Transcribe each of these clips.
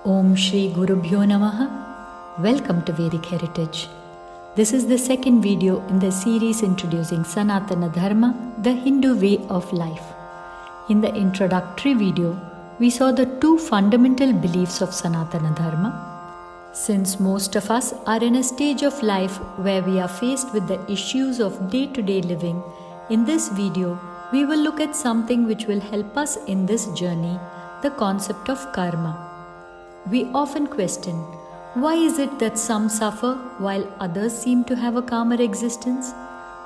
Om Shri Gurubhyo Namaha. Welcome to Vedikheritage. This is the second video in the series introducing Sanatana Dharma, the Hindu way of life. In the introductory video, we saw the two fundamental beliefs of Sanatana Dharma. Since most of us are in a stage of life where we are faced with the issues of day-to-day living, in this video, we will look at something which will help us in this journey, the concept of karma. We often question, why is it that some suffer while others seem to have a calmer existence?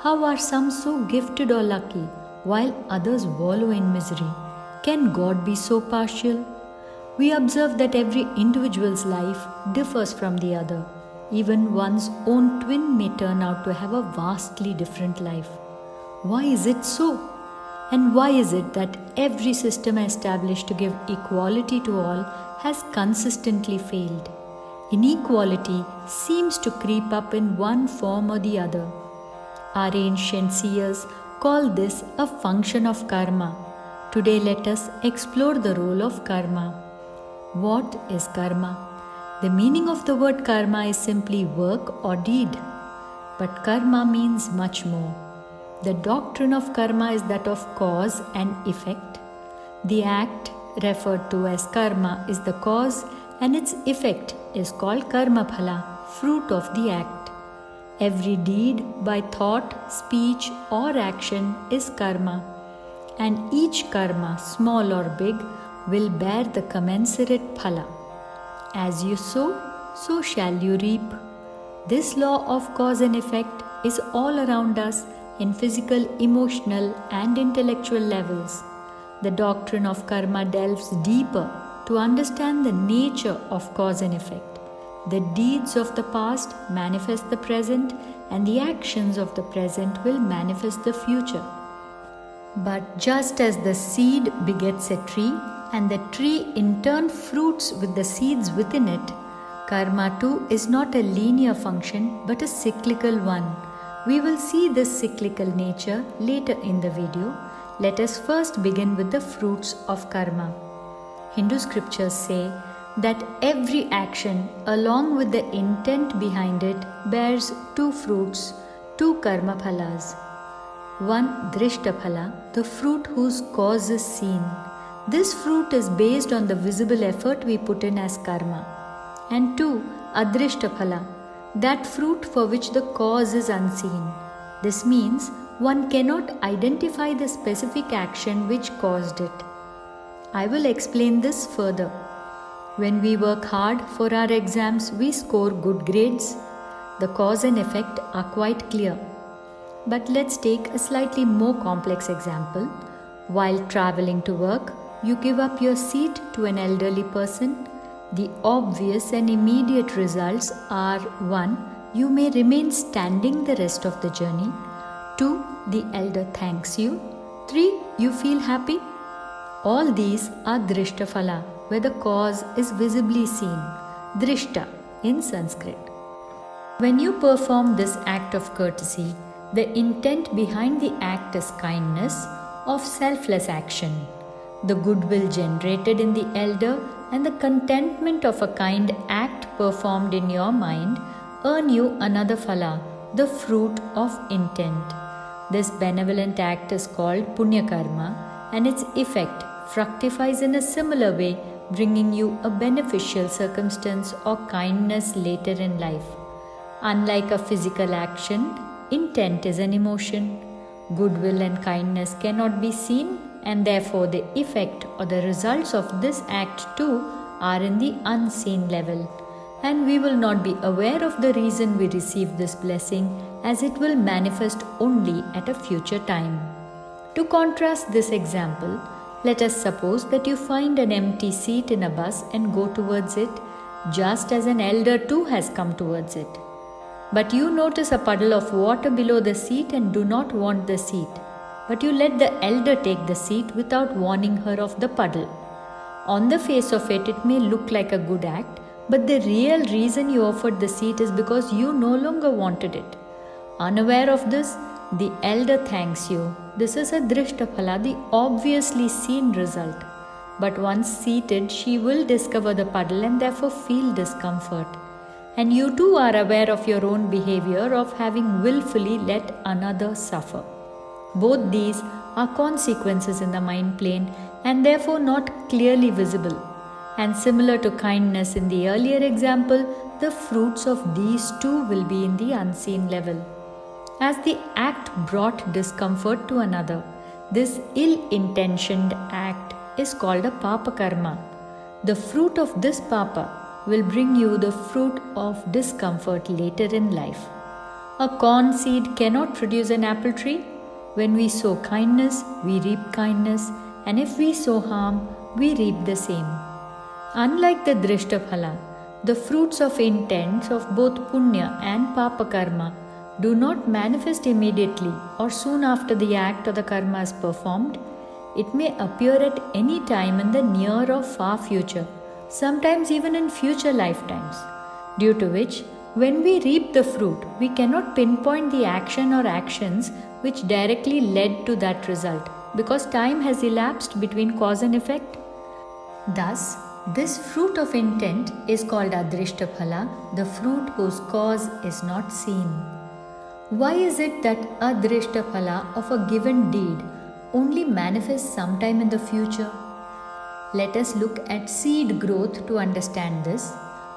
How are some so gifted or lucky while others wallow in misery? Can God be so partial? We observe that every individual's life differs from the other. Even one's own twin may turn out to have a vastly different life. Why is it so? And why is it that every system established to give equality to all has consistently failed? Inequality seems to creep up in one form or the other. Our ancient seers call this a function of karma. Today let us explore the role of karma. What is karma? The meaning of the word karma is simply work or deed. But karma means much more. The doctrine of karma is that of cause and effect. The act referred to as karma is the cause and its effect is called karma phala, fruit of the act. Every deed by thought, speech or action is karma, and each karma, small or big, will bear the commensurate phala. As you sow, so shall you reap. This law of cause and effect is all around us in physical, emotional and intellectual levels. The doctrine of karma delves deeper to understand the nature of cause and effect. The deeds of the past manifest the present, and the actions of the present will manifest the future. But just as the seed begets a tree, and the tree in turn fruits with the seeds within it, karma too is not a linear function but a cyclical one. We will see this cyclical nature later in the video. Let us first begin with the fruits of karma. Hindu scriptures say that every action along with the intent behind it bears two fruits, two karma phalas. One drishta phala, the fruit whose cause is seen. This fruit is based on the visible effort we put in as karma. And two, adrishta phala, that fruit for which the cause is unseen. This means one cannot identify the specific action which caused it. I will explain this further. When we work hard for our exams, we score good grades. The cause and effect are quite clear. But let's take a slightly more complex example. While traveling to work, you give up your seat to an elderly person. The obvious and immediate results are 1. You may remain standing the rest of the journey. 2. The elder thanks you. 3. You feel happy. All these are drishta phala, where the cause is visibly seen. Drishta in Sanskrit. When you perform this act of courtesy, the intent behind the act is kindness, of selfless action. The goodwill generated in the elder and the contentment of a kind act performed in your mind earn you another phala, the fruit of intent. This benevolent act is called Punya Karma, and its effect fructifies in a similar way, bringing you a beneficial circumstance or kindness later in life. Unlike a physical action, intent is an emotion. Goodwill and kindness cannot be seen, and therefore the effect or the results of this act too are in the unseen level, and we will not be aware of the reason we receive this blessing, as it will manifest only at a future time. To contrast this example, let us suppose that you find an empty seat in a bus and go towards it, just as an elder too has come towards it. But you notice a puddle of water below the seat and do not want the seat. But you let the elder take the seat without warning her of the puddle. On the face of it, it may look like a good act, but the real reason you offered the seat is because you no longer wanted it. Unaware of this, the elder thanks you. This is a drishta phala, the obviously seen result. But once seated, she will discover the puddle and therefore feel discomfort. And you too are aware of your own behavior of having willfully let another suffer. Both these are consequences in the mind plane and therefore not clearly visible. And similar to kindness in the earlier example, the fruits of these too will be in the unseen level. As the act brought discomfort to another, this ill-intentioned act is called a Papa Karma. The fruit of this Papa will bring you the fruit of discomfort later in life. A corn seed cannot produce an apple tree. When we sow kindness, we reap kindness, and if we sow harm, we reap the same. Unlike the Drishtaphala, the fruits of intents of both Punya and Papa Karma do not manifest immediately or soon after the act or the karma is performed. It may appear at any time in the near or far future, sometimes even in future lifetimes, due to which, when we reap the fruit, we cannot pinpoint the action or actions which directly led to that result, because time has elapsed between cause and effect. Thus, this fruit of intent is called Adrishtaphala, the fruit whose cause is not seen. Why is it that Adrishtaphala of a given deed only manifests sometime in the future? Let us look at seed growth to understand this.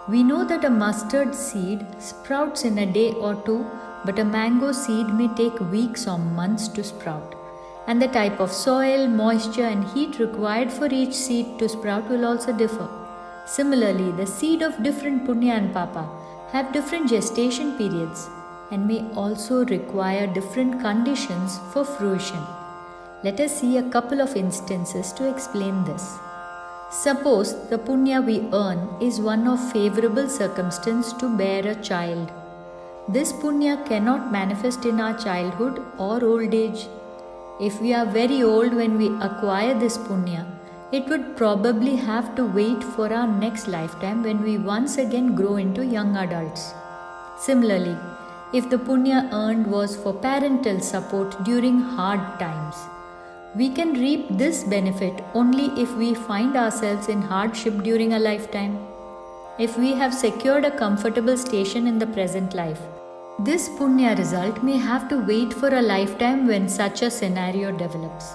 We know that a mustard seed sprouts in a day or two, but a mango seed may take weeks or months to sprout. And the type of soil, moisture, and heat required for each seed to sprout will also differ. Similarly, the seed of different Punya and Papa have different gestation periods and may also require different conditions for fruition. Let us see a couple of instances to explain this. Suppose the Punya we earn is one of favorable circumstance to bear a child. This Punya cannot manifest in our childhood or old age. If we are very old when we acquire this Punya, it would probably have to wait for our next lifetime when we once again grow into young adults. Similarly, if the Punya earned was for parental support during hard times, we can reap this benefit only if we find ourselves in hardship during a lifetime. If we have secured a comfortable station in the present life, this Punya result may have to wait for a lifetime when such a scenario develops.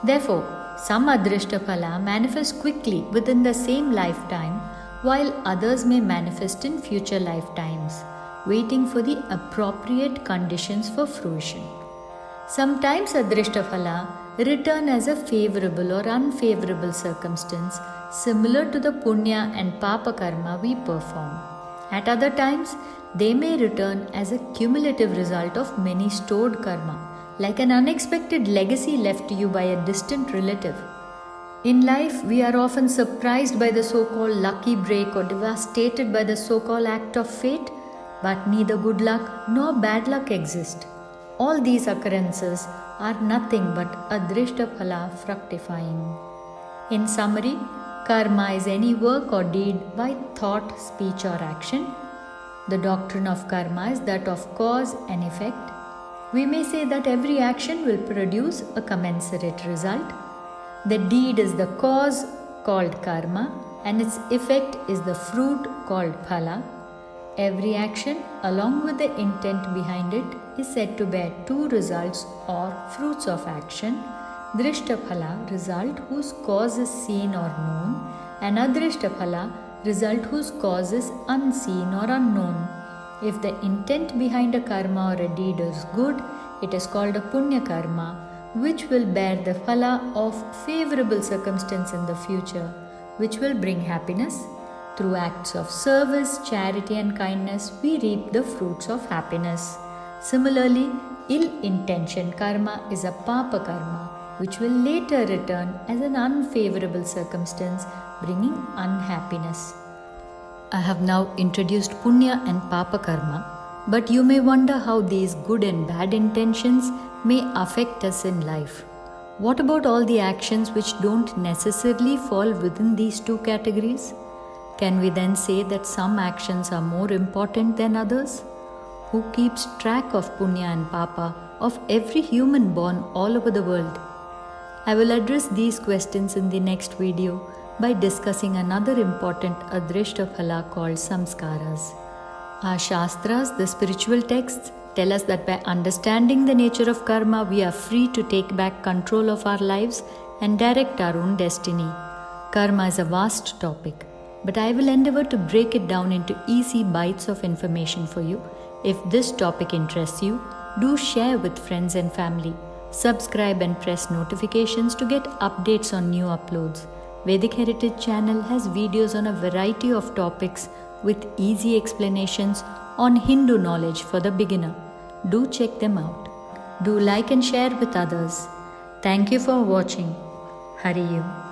Therefore, some Adrishtaphala manifest quickly within the same lifetime, while others may manifest in future lifetimes, waiting for the appropriate conditions for fruition. Sometimes Adrishtaphala return as a favorable or unfavorable circumstance similar to the Punya and Papa Karma we perform. At other times, they may return as a cumulative result of many stored karma, like an unexpected legacy left to you by a distant relative. In life, we are often surprised by the so-called lucky break or devastated by the so-called act of fate, but neither good luck nor bad luck exist. All these occurrences are nothing but Adrishtaphala fructifying. In summary, karma is any work or deed by thought, speech or action. The doctrine of karma is that of cause and effect. We may say that every action will produce a commensurate result. The deed is the cause called karma and its effect is the fruit called phala. Every action along with the intent behind it is said to bear two results or fruits of action. Drishtaphala, result whose cause is seen or known, and Adrishtaphala, result whose cause is unseen or unknown. If the intent behind a karma or a deed is good, it is called a Punya Karma, which will bear the phala of favorable circumstance in the future, which will bring happiness. Through acts of service, charity and kindness, we reap the fruits of happiness. Similarly, ill-intentioned karma is a Papa Karma, which will later return as an unfavorable circumstance, bringing unhappiness. I have now introduced Punya and Papa Karma, but you may wonder how these good and bad intentions may affect us in life. What about all the actions which don't necessarily fall within these two categories? Can we then say that some actions are more important than others? Who keeps track of Punya and Papa of every human born all over the world? I will address these questions in the next video by discussing another important Adrishta Phala called Samskaras. Our Shastras, the spiritual texts, tell us that by understanding the nature of karma, we are free to take back control of our lives and direct our own destiny. Karma is a vast topic, but I will endeavor to break it down into easy bites of information for you. If this topic interests you, do share with friends and family. Subscribe and press notifications to get updates on new uploads. Vedikheritage channel has videos on a variety of topics with easy explanations on Hindu knowledge for the beginner. Do check them out. Do like and share with others. Thank you for watching. Hari Om.